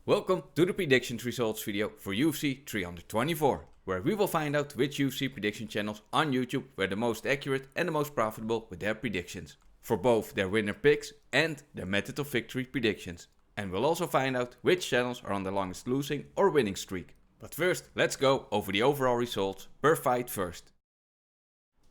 Welcome to the predictions results video for UFC 324, where we will find out which UFC prediction channels on YouTube were the most accurate and the most profitable with their predictions, for both their winner picks and their method of victory predictions. And we'll also find out which channels are on the longest losing or winning streak. But first, let's go over the overall results per fight first.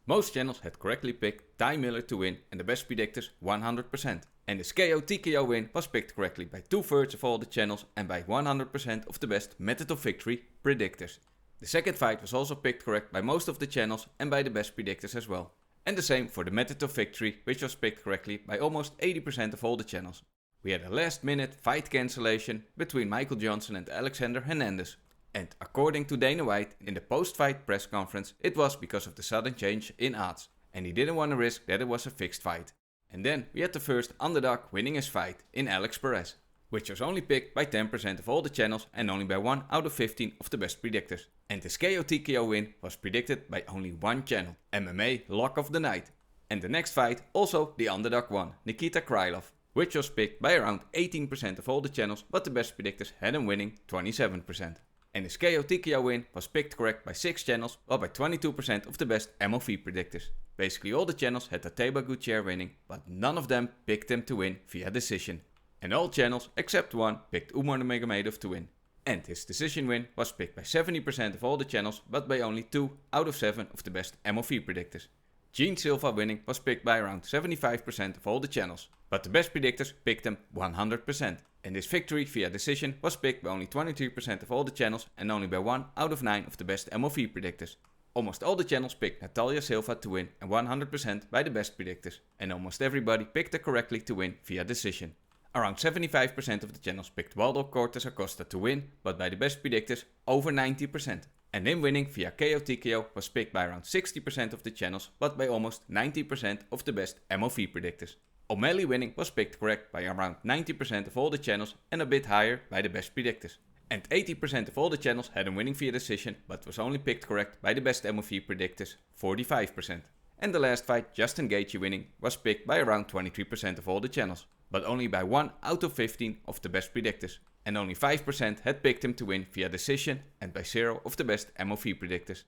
Most channels had correctly picked Ty Miller to win and the best predictors 100%. And this KO TKO win was picked correctly by 2/3 of all the channels and by 100% of the best method of victory predictors. The second fight was also picked correct by most of the channels and by the best predictors as well. And the same for the method of victory, which was picked correctly by almost 80% of all the channels. We had a last minute fight cancellation between Michael Johnson and Alexander Hernandez. And according to Dana White in the post-fight press conference, it was because of the sudden change in odds. And he didn't want to risk that it was a fixed fight. And then we had the first underdog winning his fight in Alex Perez, which was only picked by 10% of all the channels and only by 1 out of 15 of the best predictors. And this KO TKO win was predicted by only one channel, MMA Lock of the Night. And the next fight also the underdog won, Nikita Krylov, which was picked by around 18% of all the channels, but the best predictors had him winning 27%. And his KO TKO win was picked correct by 6 channels, while by 22% of the best MOV predictors. Basically all the channels had Tateba Gutierrez winning, but none of them picked him to win via decision. And all channels except one picked Umar Nurmagomedov to win. And his decision win was picked by 70% of all the channels, but by only 2 out of 7 of the best MOV predictors. Gene Silva winning was picked by around 75% of all the channels, but the best predictors picked him 100%. And his victory via decision was picked by only 23% of all the channels and only by 1 out of 9 of the best MOV predictors. Almost all the channels picked Natalia Silva to win and 100% by the best predictors. And almost everybody picked her correctly to win via decision. Around 75% of the channels picked Waldo Cortes Acosta to win, but by the best predictors over 90%. And him winning via KO TKO was picked by around 60% of the channels, but by almost 90% of the best MOV predictors. O'Malley winning was picked correct by around 90% of all the channels and a bit higher by the best predictors. And 80% of all the channels had him winning via decision, but was only picked correct by the best MOV predictors, 45%. And the last fight, Justin Gaethje winning, was picked by around 23% of all the channels, but only by 1 out of 15 of the best predictors. And only 5% had picked him to win via decision and by 0 of the best MOV predictors.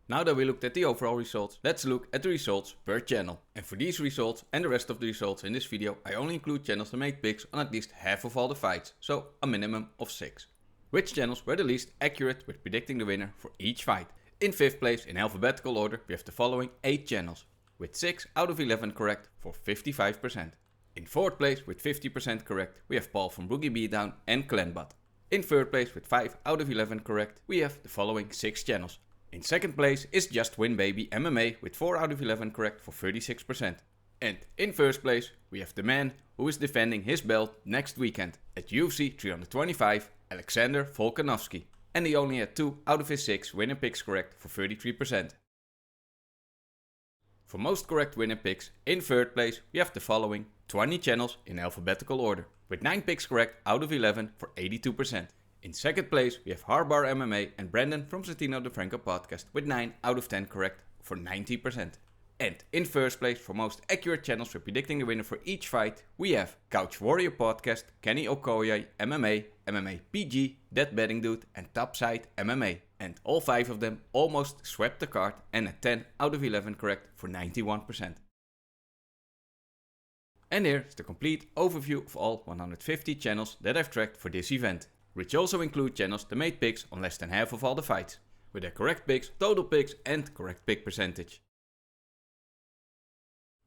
Now that we looked at the overall results, let's look at the results per channel. And for these results and the rest of the results in this video, I only include channels that made picks on at least half of all the fights, so a minimum of 6. Which channels were the least accurate with predicting the winner for each fight? In 5th place, in alphabetical order, we have the following 8 channels, with 6 out of 11 correct for 55%. In 4th place, with 50% correct, we have Paul from Boogie Beatdown and Clanbot. In 3rd place, with 5 out of 11 correct, we have the following 6 channels. In 2nd place is Just Win Baby MMA with 4 out of 11 correct for 36%. And in 1st place we have the man who is defending his belt next weekend at UFC 325, Alexander Volkanovski. And he only had 2 out of his 6 winner picks correct for 33%. For most correct winner picks, in 3rd place we have the following 20 channels in alphabetical order, with 9 picks correct out of 11 for 82%. In 2nd place, we have Harbar MMA and Brandon from Santino DeFranco podcast with 9 out of 10 correct for 90%. And in 1st place, for most accurate channels for predicting the winner for each fight, we have Couch Warrior podcast, Kenny Okoye MMA, MMA PG, Dead Betting Dude and Topside MMA. And all 5 of them almost swept the card and had 10 out of 11 correct for 91%. And here's the complete overview of all 150 channels that I've tracked for this event, which also include channels that made picks on less than half of all the fights, with their correct picks, total picks and correct pick percentage.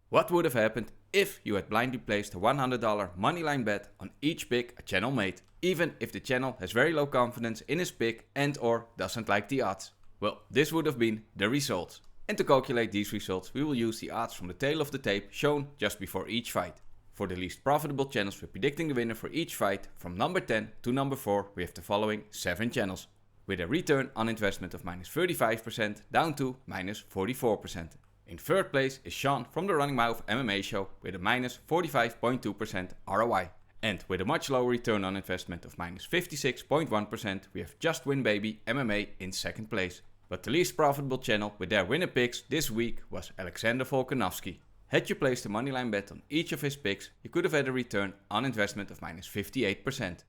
What would have happened if you had blindly placed a $100 moneyline bet on each pick a channel made, even if the channel has very low confidence in his pick and or doesn't like the odds? Well, this would have been the results. And to calculate these results, we will use the odds from the tail of the tape shown just before each fight. For the least profitable channels for predicting the winner for each fight, from number 10 to number 4, we have the following 7 channels, with a return on investment of minus 35% down to minus 44%. In 3rd place is Sean from the Running Mouth MMA show with a minus 45.2% ROI. And with a much lower return on investment of minus 56.1%, we have Just Win Baby MMA in 2nd place. But the least profitable channel with their winner picks this week was Alexander Volkanovski. Had you placed a moneyline bet on each of his picks, you could have had a return on investment of minus 58%.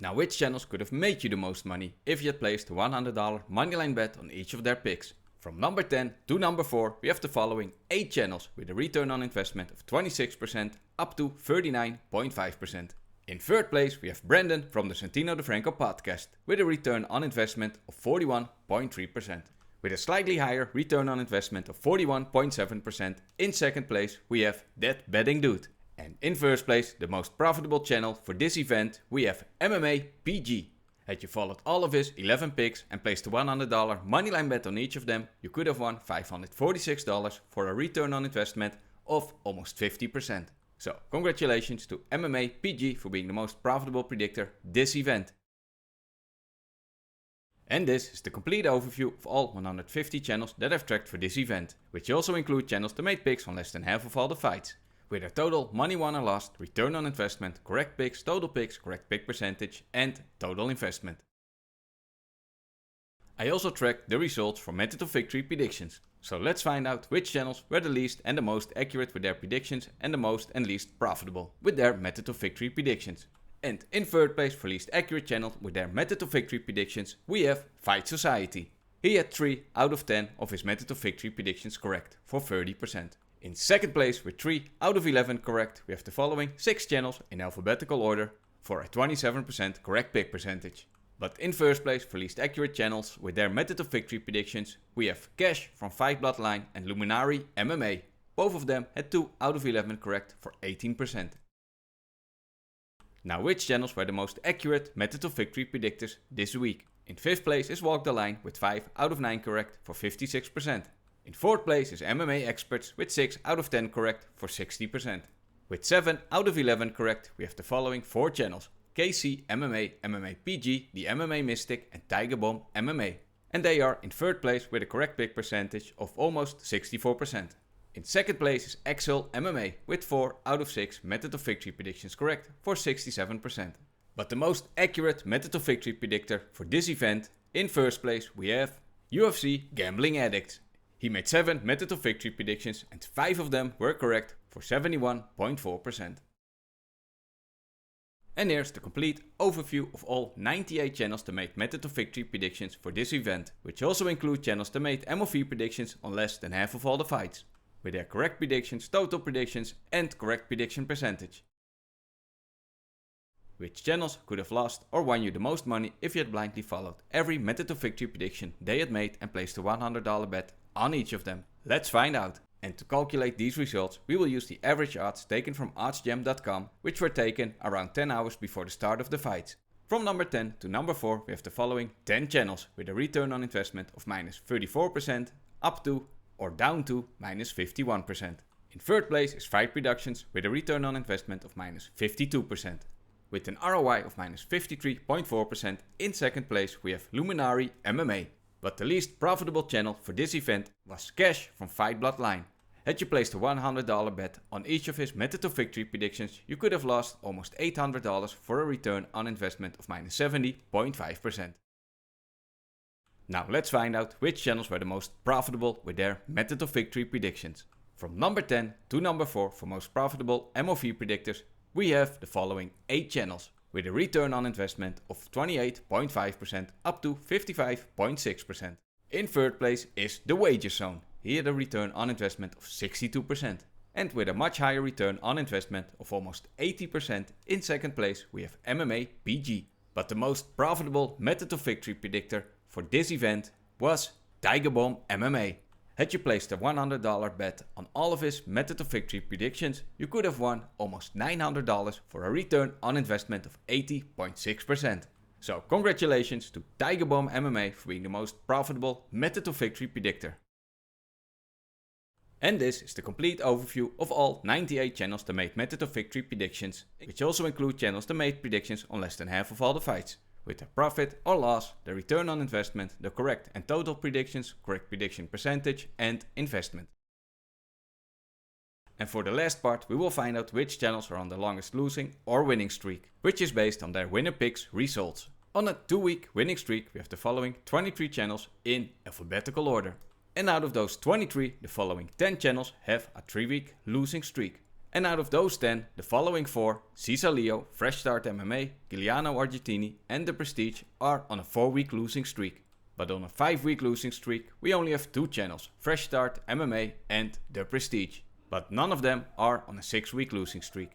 Now, which channels could have made you the most money if you had placed a $100 moneyline bet on each of their picks? From number 10 to number 4, we have the following 8 channels with a return on investment of 26% up to 39.5%. In third place, we have Brandon from the Santino DeFranco podcast with a return on investment of 41.3%. With a slightly higher return on investment of 41.7%, in second place we have That Betting Dude. And in first place, the most profitable channel for this event, we have MMA PG. Had you followed all of his 11 picks and placed a $100 moneyline bet on each of them, you could have won $546 for a return on investment of almost 50%. So congratulations to MMA PG for being the most profitable predictor this event. And this is the complete overview of all 150 channels that I've tracked for this event, which also include channels that made picks on less than half of all the fights. With their total money won or lost, return on investment, correct picks, correct pick percentage and total investment. I also tracked the results for Method of Victory predictions. So let's find out which channels were the least and the most accurate with their predictions and the most and least profitable with their Method of Victory predictions. And in third place for least accurate channel with their Method of Victory predictions, we have Fight Society. He had 3 out of 10 of his Method of Victory predictions correct for 30%. In second place with 3 out of 11 correct, we have the following 6 channels in alphabetical order for a 27% correct pick percentage. But in first place for least accurate channels with their Method of Victory predictions, we have Cash from Fight Bloodline and Luminari MMA. Both of them had 2 out of 11 correct for 18%. Now, which channels were the most accurate Method of Victory predictors this week? In 5th place is Walk the Line with 5 out of 9 correct for 56%. In 4th place is MMA Experts with 6 out of 10 correct for 60%. With 7 out of 11 correct, we have the following 4 channels: KC MMA, MMA PG, The MMA Mystic and Tiger Bomb MMA. And they are in 3rd place with a correct pick percentage of almost 64%. In 2nd place is Axel MMA with 4 out of 6 Method of Victory predictions correct for 67%. But the most accurate Method of Victory predictor for this event, in 1st place we have UFC Gambling Addict. He made 7 Method of Victory predictions and 5 of them were correct for 71.4%. And here's the complete overview of all 98 channels that made Method of Victory predictions for this event, which also include channels that made MOV predictions on less than half of all the fights, with their correct predictions, total predictions and correct prediction percentage. Which channels could have lost or won you the most money if you had blindly followed every Method of Victory prediction they had made and placed a $100 bet on each of them? Let's find out. And to calculate these results, we will use the average odds taken from oddsjam.com, which were taken around 10 hours before the start of the fights. From number 10 to number 4, we have the following 10 channels with a return on investment of minus 34% up to or down to minus 51%. In third place is Fight Productions with a return on investment of minus 52%. With an ROI of minus 53.4%, in second place we have Luminari MMA. But the least profitable channel for this event was Cash from Fight Bloodline. Had you placed a $100 bet on each of his Method of Victory predictions, you could have lost almost $800 for a return on investment of minus 70.5%. Now let's find out which channels were the most profitable with their Method of Victory predictions. From number 10 to number 4 for most profitable MOV predictors, we have the following 8 channels with a return on investment of 28.5% up to 55.6%. In third place is The Wager Zone. He had a return on investment of 62%. And with a much higher return on investment of almost 80%, in second place we have MMA PG. But the most profitable Method of Victory predictor for this event was Tiger Bomb MMA. Had you placed a $100 bet on all of his Method of Victory predictions, you could have won almost $900 for a return on investment of 80.6%. So congratulations to Tiger Bomb MMA for being the most profitable Method of Victory predictor. And this is the complete overview of all 98 channels that made Method of Victory predictions, which also include channels that made predictions on less than half of all the fights, with their profit or loss, the return on investment, the correct and total predictions, correct prediction percentage and investment. And for the last part we will find out which channels are on the longest losing or winning streak, which is based on their winner picks results. On a 2-week winning streak we have the following 23 channels in alphabetical order. And out of those 23, the following 10 channels have a 3-week losing streak. And out of those 10, the following 4, Cesar Leo, Fresh Start MMA, Giuliano Argentini and The Prestige are on a 4-week losing streak. But on a 5-week losing streak, we only have 2 channels, Fresh Start MMA and The Prestige. But none of them are on a 6-week losing streak.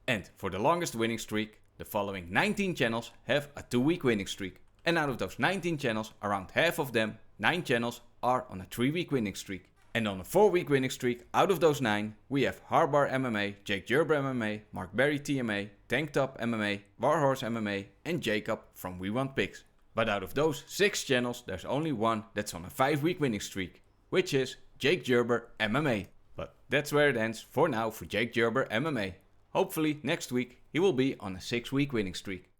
And for the longest winning streak, the following 19 channels have a 2-week winning streak. And out of those 19 channels, around half of them, 9 channels, are on a 3-week winning streak. And on a 4-week winning streak, out of those 9, we have Harbar MMA, Jake Gerber MMA, Mark Berry TMA, Tank Top MMA, Warhorse MMA and Jacob from We Want Picks. But out of those 6 channels, there's only one that's on a 5-week winning streak, which is Jake Gerber MMA. But that's where it ends for now for Jake Gerber MMA. Hopefully next week he will be on a 6-week winning streak.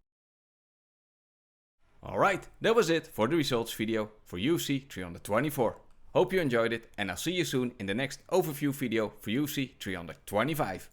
Alright, that was it for the results video for UFC 324. Hope you enjoyed it and I'll see you soon in the next overview video for UFC 325.